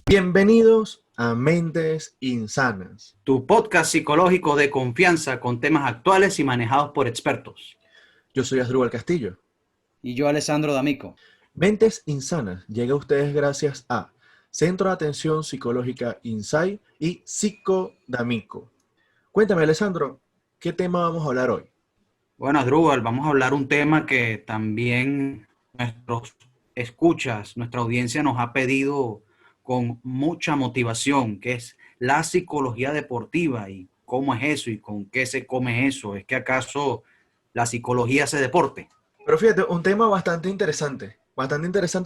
Bienvenidos a Mentes Insanas. Tu podcast psicológico de confianza con temas actuales y manejados por expertos. Yo soy Asdrúbal Castillo. Y yo, Alessandro D'Amico. Mentes Insanas llega a ustedes gracias a Centro de Atención Psicológica Insight y Psicodamico. Cuéntame, Alessandro, ¿qué tema vamos a hablar hoy? Bueno, Asdrúbal, vamos a hablar un tema que también nuestros escuchas, nuestra audiencia nos ha pedido con mucha motivación, que es la psicología deportiva y cómo es eso y con qué se come eso. ¿Es que acaso la psicología hace deporte? Pero fíjate, un tema bastante interesante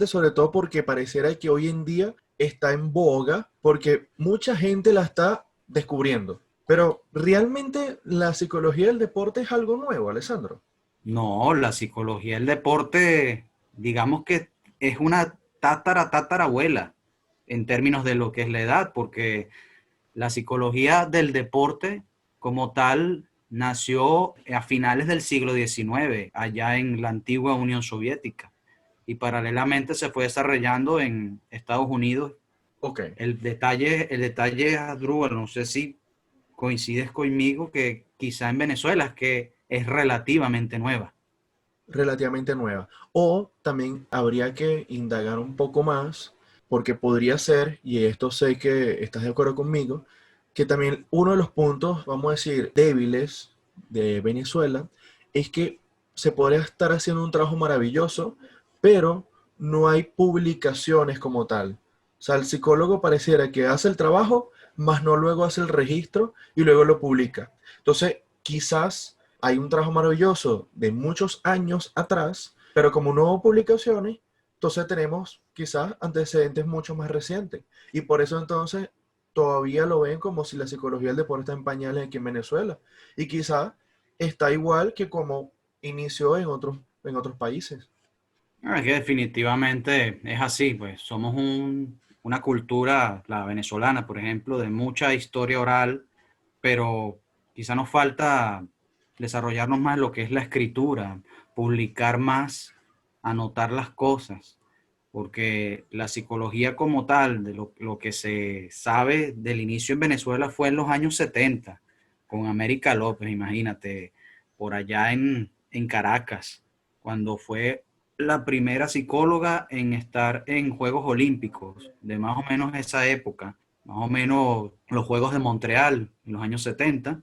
sobre todo porque pareciera que hoy en día está en boga porque mucha gente la está descubriendo. Pero ¿realmente la psicología del deporte es algo nuevo, Alessandro? No, la psicología del deporte, digamos que es una tatarabuela en términos de lo que es la edad, porque la psicología del deporte como tal nació a finales del siglo XIX, allá en la antigua Unión Soviética, y paralelamente se fue desarrollando en Estados Unidos. Ok. El detalle, Asdrúbal, no sé si coincides conmigo que quizá en Venezuela es que es relativamente nueva. Relativamente nueva. O también habría que indagar un poco más, porque podría ser, y esto sé que estás de acuerdo conmigo, que también uno de los puntos, vamos a decir, débiles de Venezuela es que se podría estar haciendo un trabajo maravilloso, pero no hay publicaciones como tal. O sea, el psicólogo pareciera que hace el trabajo, más no luego hace el registro y luego lo publica. Entonces, quizás hay un trabajo maravilloso de muchos años atrás, pero como no hubo publicaciones, entonces tenemos quizás antecedentes mucho más recientes. Y por eso entonces todavía lo ven como si la psicología del deporte está en pañales aquí en Venezuela. Y quizás está igual que como inició en otros países. Es que definitivamente es así, pues somos una cultura, la venezolana, por ejemplo, de mucha historia oral, pero quizá nos falta desarrollarnos más en lo que es la escritura, publicar más, anotar las cosas, porque la psicología como tal, de lo que se sabe del inicio en Venezuela fue en los años 70 con América López, imagínate, por allá en Caracas, cuando fue la primera psicóloga en estar en Juegos Olímpicos, de más o menos esa época, más o menos los Juegos de Montreal en los años 70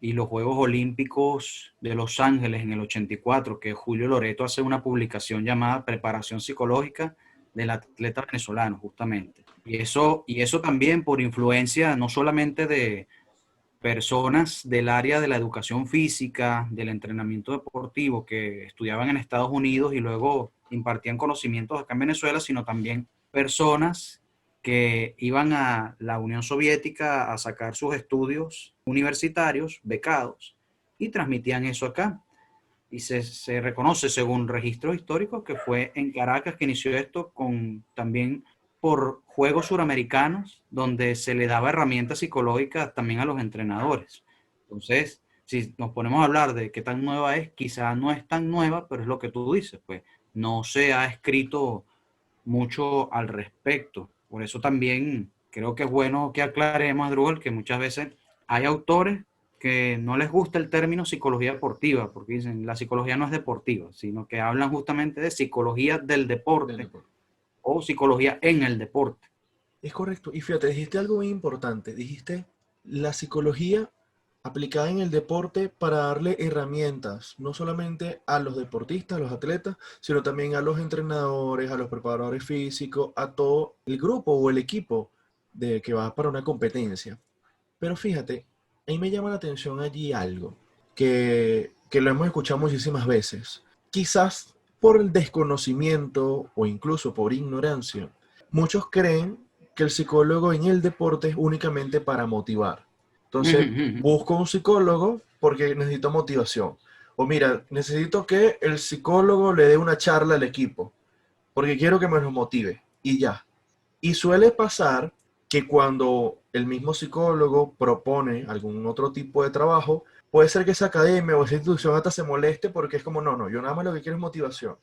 y los Juegos Olímpicos de Los Ángeles en el 84, que Julio Loreto hace una publicación llamada Preparación Psicológica del atleta venezolano, justamente. Y eso también por influencia no solamente de personas del área de la educación física, del entrenamiento deportivo, que estudiaban en Estados Unidos y luego impartían conocimientos acá en Venezuela, sino también personas que iban a la Unión Soviética a sacar sus estudios universitarios, becados, y transmitían eso acá. Y se reconoce, según registros históricos, que fue en Caracas que inició esto con también por juegos suramericanos, donde se le daba herramientas psicológicas también a los entrenadores. Entonces, si nos ponemos a hablar de qué tan nueva es, quizás no es tan nueva, pero es lo que tú dices, pues no se ha escrito mucho al respecto. Por eso también creo que es bueno que aclaremos, Drupal, que muchas veces hay autores que no les gusta el término psicología deportiva, porque dicen la psicología no es deportiva, sino que hablan justamente de psicología del Del deporte deporte. o psicología en el deporte. Es correcto. Y fíjate, dijiste algo muy importante. Dijiste la psicología aplicada en el deporte para darle herramientas, no solamente a los deportistas, a los atletas, sino también a los entrenadores, a los preparadores físicos, a todo el grupo o el equipo de que va para una competencia. Pero fíjate, ahí me llama la atención allí algo que lo hemos escuchado muchísimas veces. Quizás por el desconocimiento o incluso por ignorancia, muchos creen que el psicólogo en el deporte es únicamente para motivar. Entonces, busco un psicólogo porque necesito motivación. O mira, necesito que el psicólogo le dé una charla al equipo porque quiero que me lo motive. Y ya. Y suele pasar que cuando el mismo psicólogo propone algún otro tipo de trabajo, puede ser que esa academia o esa institución hasta se moleste porque es como, no, no, yo nada más lo que quiero es motivación.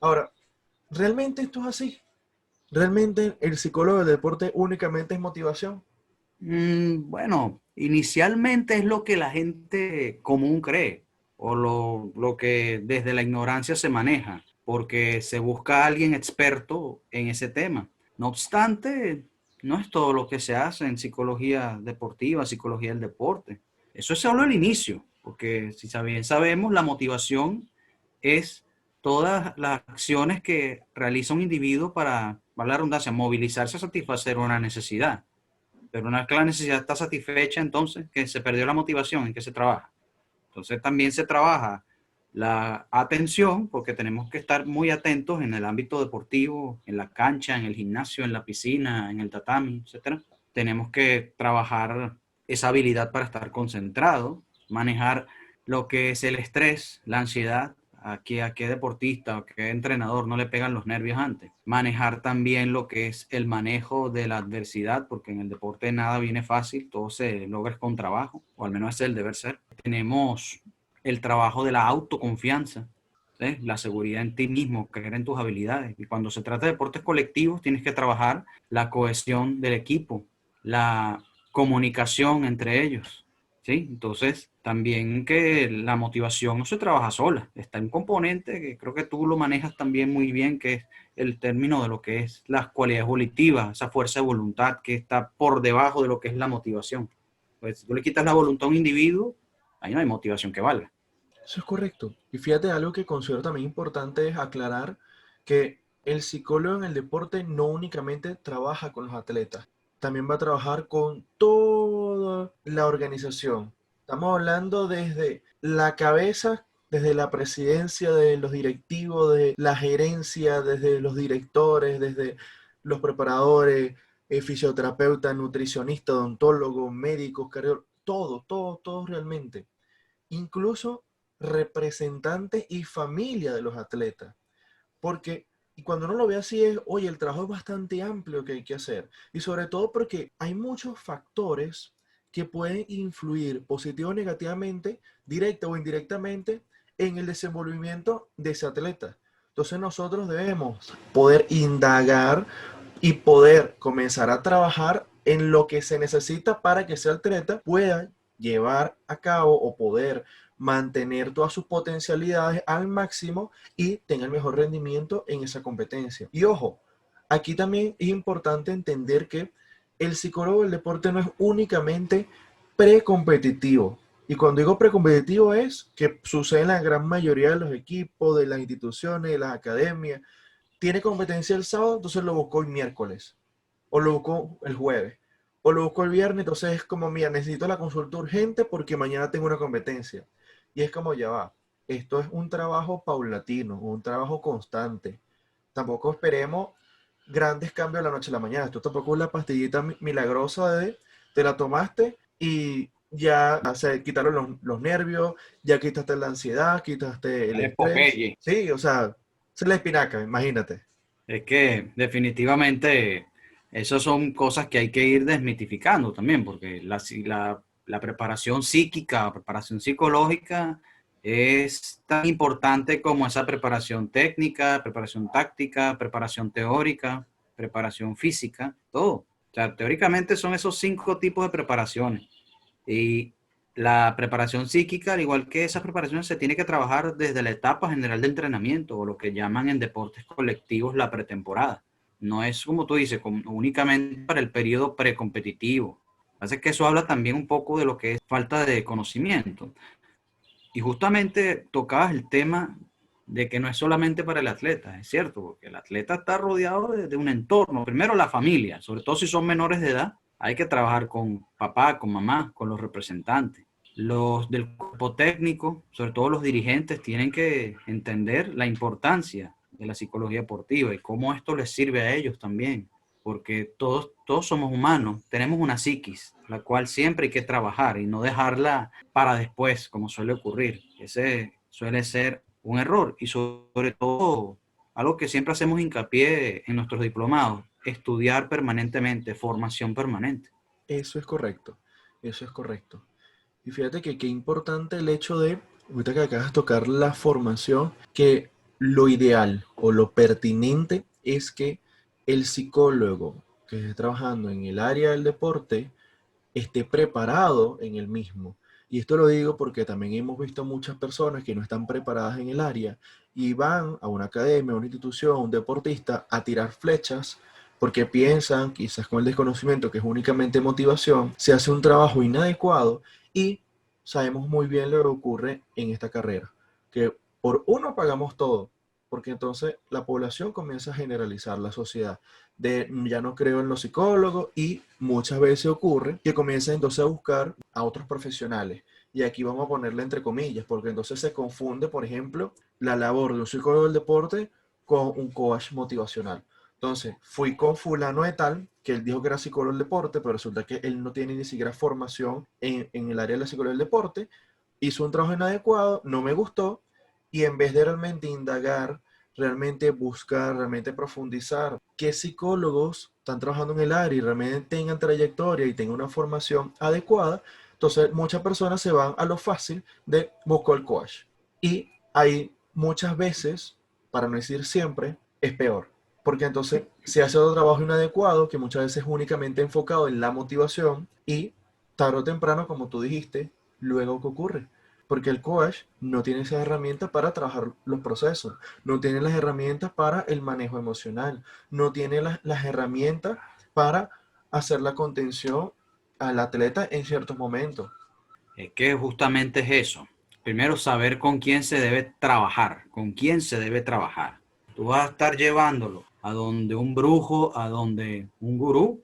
Ahora, ¿realmente esto es así? ¿Realmente el psicólogo del deporte únicamente es motivación? Bueno, inicialmente es lo que la gente común cree o lo que desde la ignorancia se maneja, porque se busca a alguien experto en ese tema. No obstante, no es todo lo que se hace en psicología deportiva, psicología del deporte. Eso es solo el inicio, porque si bien sabemos, la motivación es todas las acciones que realiza un individuo para, valga la redundancia, movilizarse a satisfacer una necesidad. Pero una vez que la necesidad está satisfecha, entonces, que se perdió la motivación, ¿en qué se trabaja? Entonces también se trabaja la atención, porque tenemos que estar muy atentos en el ámbito deportivo, en la cancha, en el gimnasio, en la piscina, en el tatami, etcétera. Tenemos que trabajar esa habilidad para estar concentrado, manejar lo que es el estrés, la ansiedad, a qué deportista o qué entrenador no le pegan los nervios antes. Manejar también lo que es el manejo de la adversidad, porque en el deporte nada viene fácil, todo se logra con trabajo, o al menos ese es el deber ser. Tenemos el trabajo de la autoconfianza, ¿sí? La seguridad en ti mismo, creer en tus habilidades. Y cuando se trata de deportes colectivos, tienes que trabajar la cohesión del equipo, la comunicación entre ellos, ¿sí? Entonces, también que la motivación no se trabaja sola. Está un componente que creo que tú lo manejas también muy bien, que es el término de lo que es las cualidades volitivas, esa fuerza de voluntad que está por debajo de lo que es la motivación. Pues si tú le quitas la voluntad a un individuo, ahí no hay motivación que valga. Eso es correcto. Y fíjate, algo que considero también importante es aclarar que el psicólogo en el deporte no únicamente trabaja con los atletas, también va a trabajar con toda la organización. Estamos hablando desde la cabeza, desde la presidencia, de los directivos, de la gerencia, desde los directores, desde los preparadores, fisioterapeutas, nutricionistas, odontólogos, médicos, cardiólogos, todo realmente, incluso representantes y familia de los atletas. Porque, y cuando uno lo ve así es, oye, el trabajo es bastante amplio que hay que hacer. Y sobre todo porque hay muchos factores que pueden influir positivo o negativamente, directa o indirectamente, en el desenvolvimiento de ese atleta. Entonces nosotros debemos poder indagar y poder comenzar a trabajar en lo que se necesita para que ese atleta pueda llevar a cabo o poder mantener todas sus potencialidades al máximo y tenga el mejor rendimiento en esa competencia. Y ojo, aquí también es importante entender que el psicólogo del deporte no es únicamente precompetitivo. Y cuando digo precompetitivo es que sucede en la gran mayoría de los equipos, de las instituciones, de las academias. Tiene competencia el sábado, entonces lo buscó el miércoles, o lo buscó el jueves, o lo buscó el viernes, entonces es como, mira, necesito la consulta urgente porque mañana tengo una competencia. Y es como, ya va, esto es un trabajo paulatino, un trabajo constante. Tampoco esperemos grandes cambios de la noche a la mañana. Esto tampoco es la pastillita milagrosa de, te la tomaste y ya se quitaron los nervios, ya quitaste la ansiedad, quitaste el Es estrés. Popeye. Sí, o sea, es la espinaca, imagínate. Es que definitivamente esas son cosas que hay que ir desmitificando también, porque la preparación psíquica, la preparación psicológica es tan importante como esa preparación técnica, preparación táctica, preparación teórica, preparación física, todo. O sea, teóricamente son esos 5 tipos de preparaciones. Y la preparación psíquica, al igual que esas preparaciones, se tiene que trabajar desde la etapa general de entrenamiento o lo que llaman en deportes colectivos la pretemporada. No es como tú dices, únicamente para el periodo precompetitivo. Así que eso habla también un poco de lo que es falta de conocimiento. Y justamente tocabas el tema de que no es solamente para el atleta, es cierto, porque el atleta está rodeado de un entorno. Primero la familia, sobre todo si son menores de edad, hay que trabajar con papá, con mamá, con los representantes. Los del cuerpo técnico, sobre todo los dirigentes, tienen que entender la importancia de la psicología deportiva y cómo esto les sirve a ellos también, porque todos somos humanos, tenemos una psiquis, la cual siempre hay que trabajar y no dejarla para después, como suele ocurrir. Ese suele ser un error y sobre todo algo que siempre hacemos hincapié en nuestros diplomados, estudiar permanentemente, formación permanente. Eso es correcto, eso es correcto. Y fíjate que qué importante el hecho de, ahorita que acabas de tocar la formación, que lo ideal o lo pertinente es que el psicólogo que esté trabajando en el área del deporte esté preparado en el mismo. Y esto lo digo porque también hemos visto muchas personas que no están preparadas en el área y van a una academia, a una institución, a un deportista a tirar flechas porque piensan, quizás con el desconocimiento que es únicamente motivación, se hace un trabajo inadecuado y sabemos muy bien lo que ocurre en esta carrera, que por uno pagamos todo, porque entonces la población comienza a generalizar la sociedad de ya no creo en los psicólogos y muchas veces ocurre que comienza entonces a buscar a otros profesionales. Y aquí vamos a ponerle entre comillas, porque entonces se confunde, por ejemplo, la labor de un psicólogo del deporte con un coach motivacional. Entonces, fui con fulano de tal, que él dijo que era psicólogo del deporte, pero resulta que él no tiene ni siquiera formación en el área de la psicología del deporte, hizo un trabajo inadecuado, no me gustó, y en vez de realmente indagar, realmente buscar, realmente profundizar qué psicólogos están trabajando en el área y realmente tengan trayectoria y tengan una formación adecuada, entonces muchas personas se van a lo fácil de buscar el coach. Y hay muchas veces, para no decir siempre, es peor. Porque entonces se hace otro trabajo inadecuado que muchas veces es únicamente enfocado en la motivación y tarde o temprano, como tú dijiste, luego ¿qué ocurre? Porque el coach no tiene esas herramientas para trabajar los procesos, no tiene las herramientas para el manejo emocional, no tiene las herramientas para hacer la contención al atleta en ciertos momentos. Es que justamente es eso. Primero, saber con quién se debe trabajar, con quién se debe trabajar. Tú vas a estar llevándolo a donde un brujo, a donde un gurú,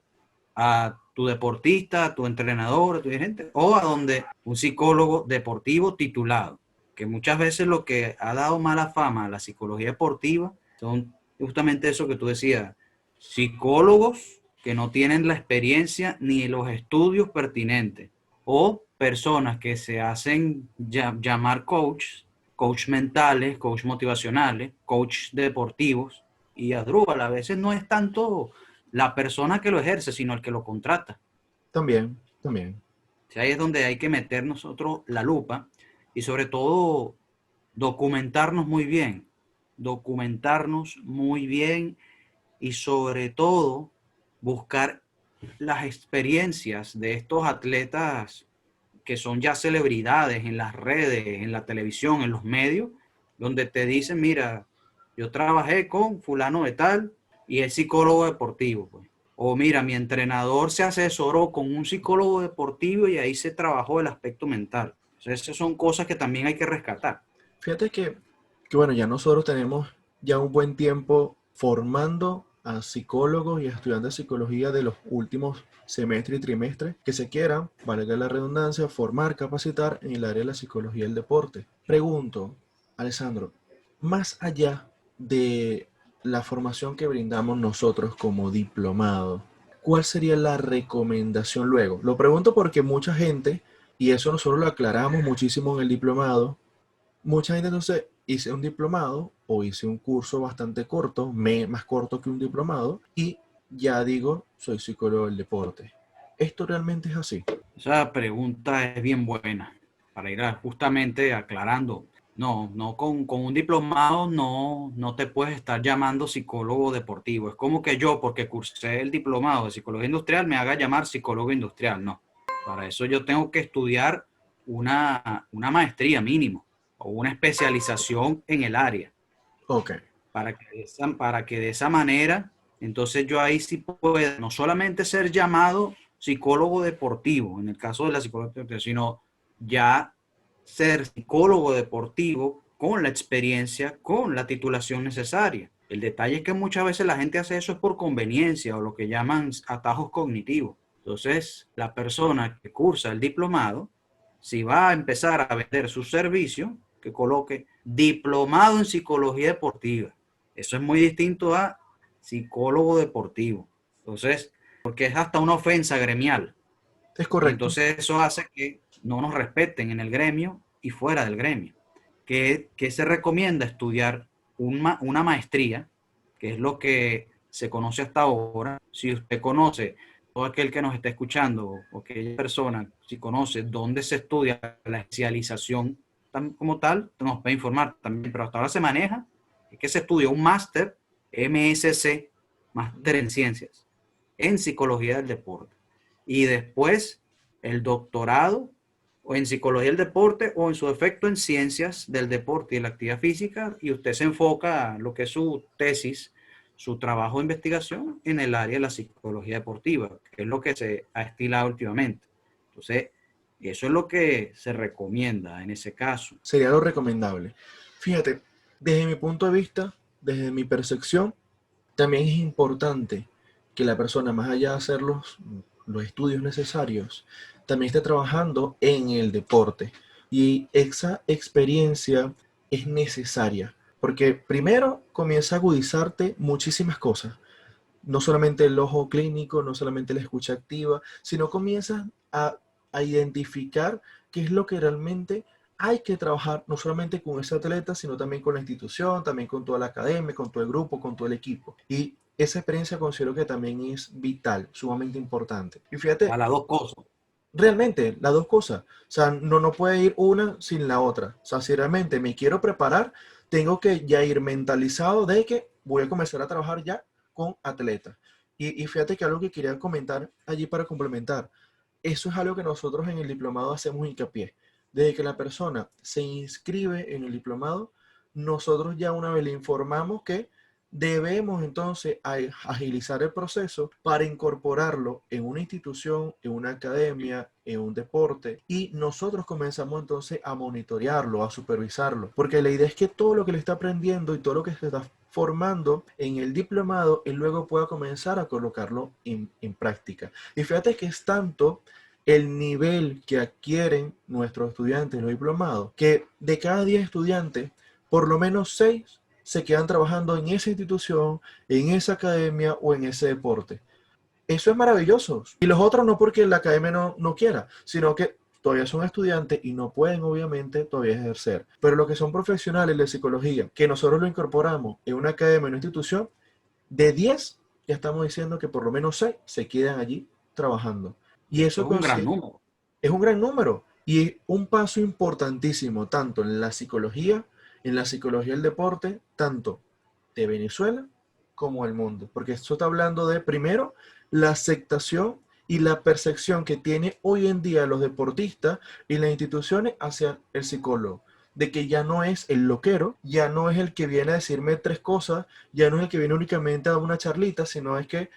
a tu deportista, a tu entrenador, a tu dirigente, o a donde un psicólogo deportivo titulado. Que muchas veces lo que ha dado mala fama a la psicología deportiva son justamente eso que tú decías, psicólogos que no tienen la experiencia ni los estudios pertinentes, o personas que se hacen llamar coach mentales, coach motivacionales, coach deportivos, y Adrúbal, a veces no es tanto la persona que lo ejerce, sino el que lo contrata. También, también. O sea, ahí es donde hay que meter nosotros la lupa y sobre todo documentarnos muy bien y sobre todo buscar las experiencias de estos atletas que son ya celebridades en las redes, en la televisión, en los medios, donde te dicen, mira, yo trabajé con fulano de tal y es psicólogo deportivo, pues. O mira, mi entrenador se asesoró con un psicólogo deportivo y ahí se trabajó el aspecto mental. Entonces, esas son cosas que también hay que rescatar. Fíjate que bueno, ya nosotros tenemos ya un buen tiempo formando a psicólogos y a estudiantes de psicología de los últimos semestres y trimestres que se quieran, valga la redundancia, formar, capacitar en el área de la psicología del deporte. Pregunto, Alessandro, más allá de la formación que brindamos nosotros como diplomado, ¿cuál sería la recomendación luego? Lo pregunto porque mucha gente, y eso nosotros lo aclaramos muchísimo en el diplomado, mucha gente entonces hice un diplomado o hice un curso bastante corto, más corto que un diplomado, y ya digo, soy psicólogo del deporte. ¿Esto realmente es así? Esa pregunta es bien buena para ir justamente aclarando. No, no con un diplomado no te puedes estar llamando psicólogo deportivo. Es como que yo, porque cursé el diplomado de psicología industrial, me haga llamar psicólogo industrial. No. Para eso yo tengo que estudiar una maestría mínimo o una especialización en el área Ok, para que de esa manera, entonces yo ahí sí puedo no solamente ser llamado psicólogo deportivo, en el caso de la psicología deportiva, sino ya ser psicólogo deportivo con la experiencia, con la titulación necesaria. El detalle es que muchas veces la gente hace eso es por conveniencia o lo que llaman atajos cognitivos. Entonces, la persona que cursa el diplomado, si va a empezar a vender su servicio, que coloque diplomado en psicología deportiva. Eso es muy distinto a psicólogo deportivo. Entonces, porque es hasta una ofensa gremial. es Y correcto. entonces eso hace que no nos respeten en el gremio y fuera del gremio. ¿Qué se recomienda? Estudiar una maestría, que es lo que se conoce hasta ahora. Si usted conoce, todo aquel que nos esté escuchando o aquella persona, si conoce dónde se estudia la especialización como tal, nos puede informar también. Pero hasta ahora se maneja, es que se estudia un máster MSc máster en ciencias, en psicología del deporte. Y después el doctorado o en psicología del deporte o en su efecto en ciencias del deporte y la actividad física, y usted se enfoca lo que es su tesis, su trabajo de investigación en el área de la psicología deportiva, que es lo que se ha estilado últimamente. Entonces, eso es lo que se recomienda en ese caso. Sería lo recomendable. Fíjate, desde mi punto de vista, desde mi percepción, también es importante que la persona, más allá de hacer los estudios necesarios, también esté trabajando en el deporte. Y esa experiencia es necesaria, porque primero comienza a agudizarte muchísimas cosas. No solamente el ojo clínico, no solamente la escucha activa, sino comienzas a identificar qué es lo que realmente hay que trabajar, no solamente con ese atleta, sino también con la institución, también con toda la academia, con todo el grupo, con todo el equipo. Y esa experiencia considero que también es vital, sumamente importante. Y A fíjate, las dos cosas. realmente, las dos cosas. O sea, no puede ir una sin la otra. O sea, si realmente me quiero preparar, tengo que ya ir mentalizado de que voy a comenzar a trabajar ya con atletas. Y fíjate que algo que quería comentar allí para complementar, eso es algo que nosotros en el diplomado hacemos hincapié. Desde que la persona se inscribe en el diplomado, nosotros ya una vez le informamos que debemos entonces agilizar el proceso para incorporarlo en una institución, en una academia, en un deporte, y nosotros comenzamos entonces a monitorearlo, a supervisarlo, porque la idea es que todo lo que le está aprendiendo y todo lo que se está formando en el diplomado, él luego pueda comenzar a colocarlo en práctica. Y fíjate que es tanto el nivel que adquieren nuestros estudiantes en los diplomados, que de cada 10 estudiantes, por lo menos 6 se quedan trabajando en esa institución, en esa academia o en ese deporte. Eso es maravilloso. Y los otros no porque la academia no quiera, sino que todavía son estudiantes y no pueden obviamente todavía ejercer. Pero los que son profesionales de psicología, que nosotros lo incorporamos en una academia, en una institución, de 10 ya estamos diciendo que por lo menos 6 se quedan allí trabajando. Y Eso eso es un gran número. es un gran número y es un paso importantísimo tanto en la psicología del deporte, tanto de Venezuela como del mundo. Porque esto está hablando de, primero, la aceptación y la percepción que tiene hoy en día los deportistas y las instituciones hacia el psicólogo. De que ya no es el loquero, ya no es el que viene a decirme tres cosas, ya no es el que viene únicamente a dar una charlita, sino es que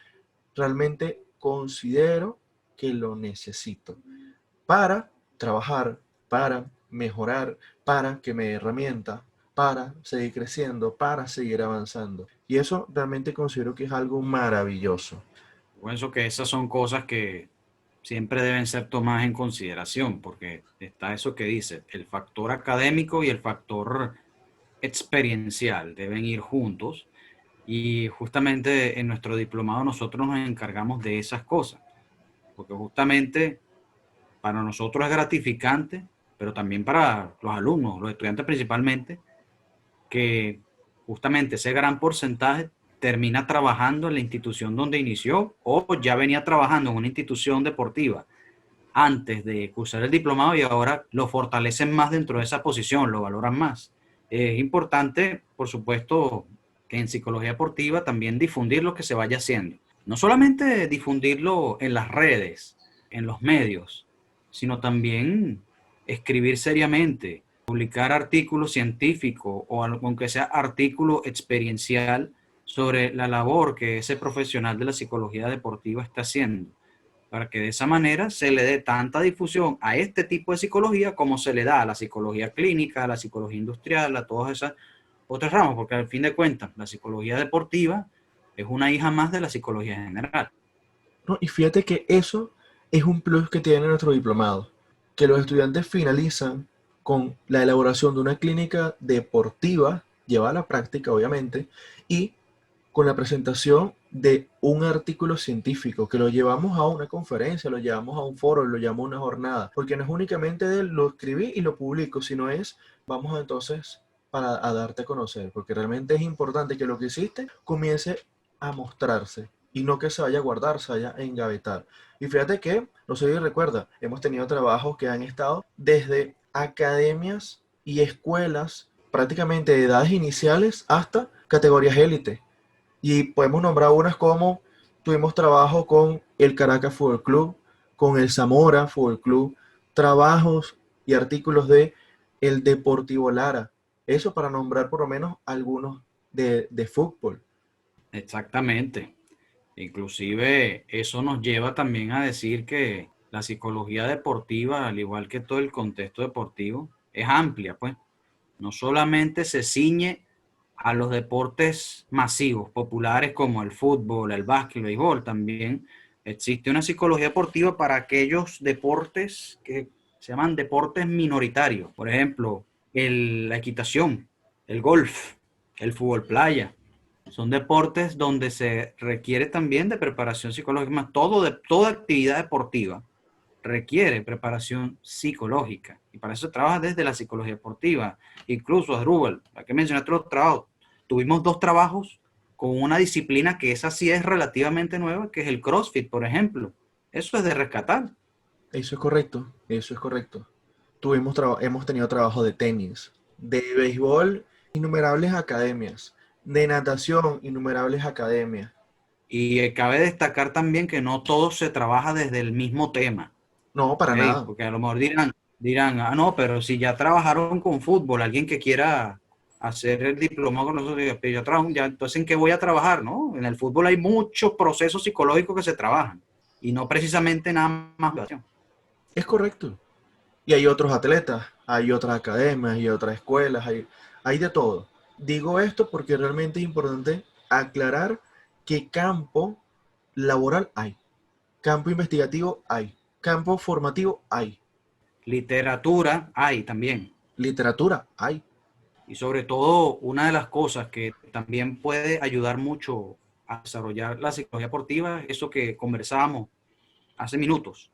realmente considero que lo necesito para trabajar, para mejorar, para que me dé herramientas, para seguir creciendo, para seguir avanzando. Y eso realmente considero que es algo maravilloso. Pienso que esas son cosas que siempre deben ser tomadas en consideración, porque está eso que dice, el factor académico y el factor experiencial deben ir juntos. Y justamente en nuestro diplomado nosotros nos encargamos de esas cosas, porque justamente para nosotros es gratificante, pero también para los alumnos, los estudiantes principalmente, que justamente ese gran porcentaje termina trabajando en la institución donde inició o ya venía trabajando en una institución deportiva antes de cursar el diplomado y ahora lo fortalecen más dentro de esa posición, lo valoran más. Es importante, por supuesto, que en psicología deportiva también difundir lo que se vaya haciendo. No solamente difundirlo en las redes, en los medios, sino también escribir seriamente, publicar artículos científicos o aunque sea artículo experiencial sobre la labor que ese profesional de la psicología deportiva está haciendo, para que de esa manera se le dé tanta difusión a este tipo de psicología como se le da a la psicología clínica, a la psicología industrial, a todas esas otras ramas, porque al fin de cuentas la psicología deportiva es una hija más de la psicología general. ¿No? Y fíjate que eso es un plus que tiene nuestro diplomado, que los estudiantes finalizan con la elaboración de una clínica deportiva, llevada a la práctica obviamente, y con la presentación de un artículo científico, que lo llevamos a una conferencia, lo llevamos a un foro, lo llevamos a una jornada, porque no es únicamente de lo escribí y lo publico, sino es, vamos entonces a darte a conocer, porque realmente es importante que lo que hiciste comience a mostrarse y no que se vaya a guardar, se vaya a engavetar. Y fíjate que, no sé si recuerda, hemos tenido trabajos que han estado desde academias y escuelas prácticamente de edades iniciales hasta categorías élite. Y podemos nombrar unas como tuvimos trabajo con el Caracas Fútbol Club, con el Zamora Fútbol Club, trabajos y artículos de el Deportivo Lara. Eso para nombrar por lo menos algunos de fútbol. Exactamente. Inclusive eso nos lleva también a decir que la psicología deportiva, al igual que todo el contexto deportivo, es amplia, pues. No solamente se ciñe a los deportes masivos, populares como el fútbol, el básquet, el béisbol, también existe una psicología deportiva para aquellos deportes que se llaman deportes minoritarios. Por ejemplo, la equitación, el golf, el fútbol playa. Son deportes donde se requiere también de preparación psicológica. Más toda actividad deportiva requiere preparación psicológica. Y para eso trabaja desde la psicología deportiva. Incluso, Asdrúbal, hay que mencionar otros trabajos. Tuvimos 2 trabajos con una disciplina que esa sí es relativamente nueva, que es el CrossFit, por ejemplo. Eso es de rescatar. Eso es correcto, eso es correcto. Hemos tenido trabajo de tenis, de béisbol, innumerables academias, de natación, innumerables academias. Y cabe destacar también que no todo se trabaja desde el mismo tema. No, para ¿Ok? nada. Porque a lo mejor dirán, ah, no, pero si ya trabajaron con fútbol, alguien que quiera hacer el diploma con nosotros, diga, pero yo trabajo, ya, entonces ¿en qué voy a trabajar? ¿No? En el fútbol hay muchos procesos psicológicos que se trabajan y no precisamente nada más. Es correcto. Y hay otros atletas, hay otras academias, hay otras escuelas, hay de todo. Digo esto porque realmente es importante aclarar que campo laboral hay, campo investigativo hay, campo formativo hay, Literatura hay también. literatura hay. Y sobre todo, una de las cosas que también puede ayudar mucho a desarrollar la psicología deportiva es eso que conversábamos hace minutos.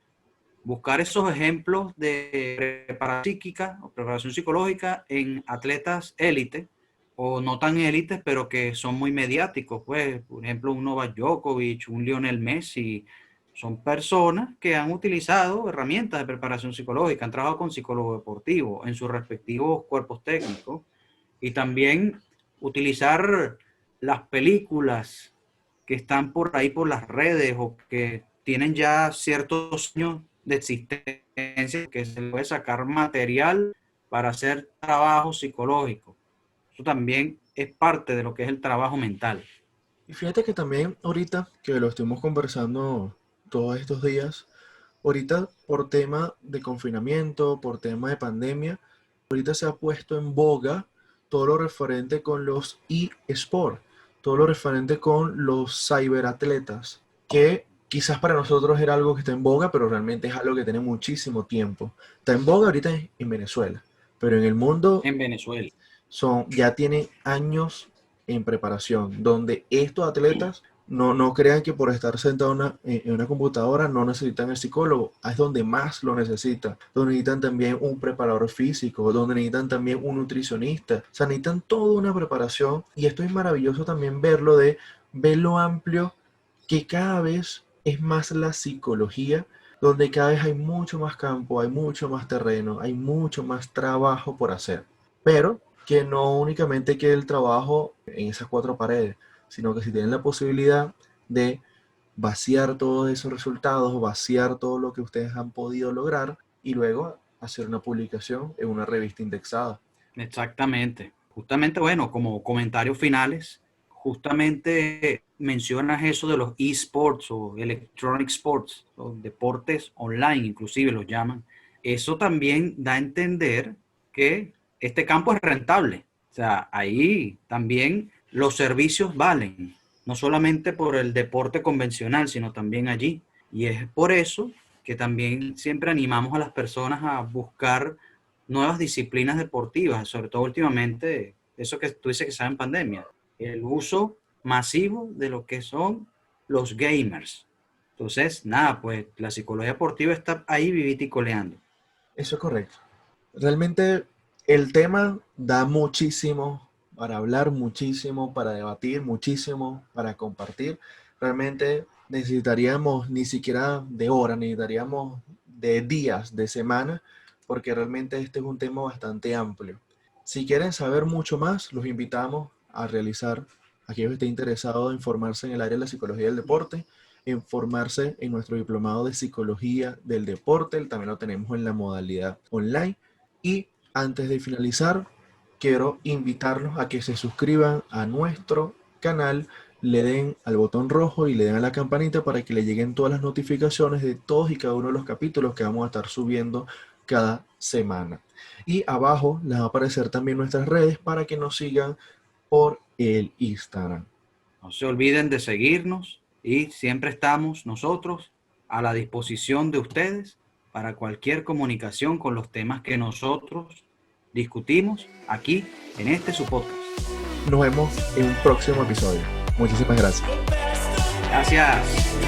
Buscar esos ejemplos de preparación psíquica o preparación psicológica en atletas élite o no tan élites, pero que son muy mediáticos. Pues, por ejemplo, un Novak Djokovic, un Lionel Messi, son personas que han utilizado herramientas de preparación psicológica, han trabajado con psicólogos deportivos en sus respectivos cuerpos técnicos y también utilizar las películas que están por ahí por las redes o que tienen ya ciertos años de existencia, que se puede sacar material para hacer trabajo psicológico. Eso también es parte de lo que es el trabajo mental. Y fíjate que también ahorita que lo estuvimos conversando todos estos días, ahorita por tema de confinamiento, por tema de pandemia, ahorita se ha puesto en boga todo lo referente con los eSport, todo lo referente con los cyberatletas, que quizás para nosotros era algo que está en boga, pero realmente es algo que tiene muchísimo tiempo. Está en boga ahorita en Venezuela, pero en el mundo En Venezuela. ya tiene años en preparación, donde estos atletas no crean que por estar sentado en una computadora no necesitan el psicólogo, es donde más lo necesitan, donde necesitan también un preparador físico, donde necesitan también un nutricionista, o sea, necesitan toda una preparación y esto es maravilloso también ver lo amplio que cada vez es más la psicología, donde cada vez hay mucho más campo, hay mucho más terreno, hay mucho más trabajo por hacer. Pero que no únicamente quede el trabajo en esas 4 paredes, sino que si tienen la posibilidad de vaciar todos esos resultados, vaciar todo lo que ustedes han podido lograr y luego hacer una publicación en una revista indexada. Exactamente. Justamente, bueno, como comentarios finales, justamente mencionas eso de los esports o electronic sports, los deportes online, inclusive los llaman. Eso también da a entender que este campo es rentable. O sea, ahí también los servicios valen, no solamente por el deporte convencional, sino también allí. Y es por eso que también siempre animamos a las personas a buscar nuevas disciplinas deportivas, sobre todo últimamente, eso que tú dices que está en pandemia, el uso masivo de lo que son los gamers. Entonces, nada, pues la psicología deportiva está ahí vivita y coleando. Eso es correcto. Realmente el tema da muchísimo para hablar, muchísimo para debatir, muchísimo para compartir. Realmente necesitaríamos ni siquiera de horas, necesitaríamos de días, de semanas, porque realmente este es un tema bastante amplio. Si quieren saber mucho más, los invitamos a realizar aquellos que estén interesados en formarse en el área de la psicología del deporte, en formarse en nuestro diplomado de psicología del deporte, también lo tenemos en la modalidad online. Y antes de finalizar, quiero invitarlos a que se suscriban a nuestro canal, le den al botón rojo y le den a la campanita para que le lleguen todas las notificaciones de todos y cada uno de los capítulos que vamos a estar subiendo cada semana. Y abajo les va a aparecer también nuestras redes para que nos sigan por el Instagram. No se olviden de seguirnos y siempre estamos nosotros a la disposición de ustedes para cualquier comunicación con los temas que nosotros discutimos aquí en su podcast. Nos vemos en un próximo episodio. Muchísimas gracias. Gracias.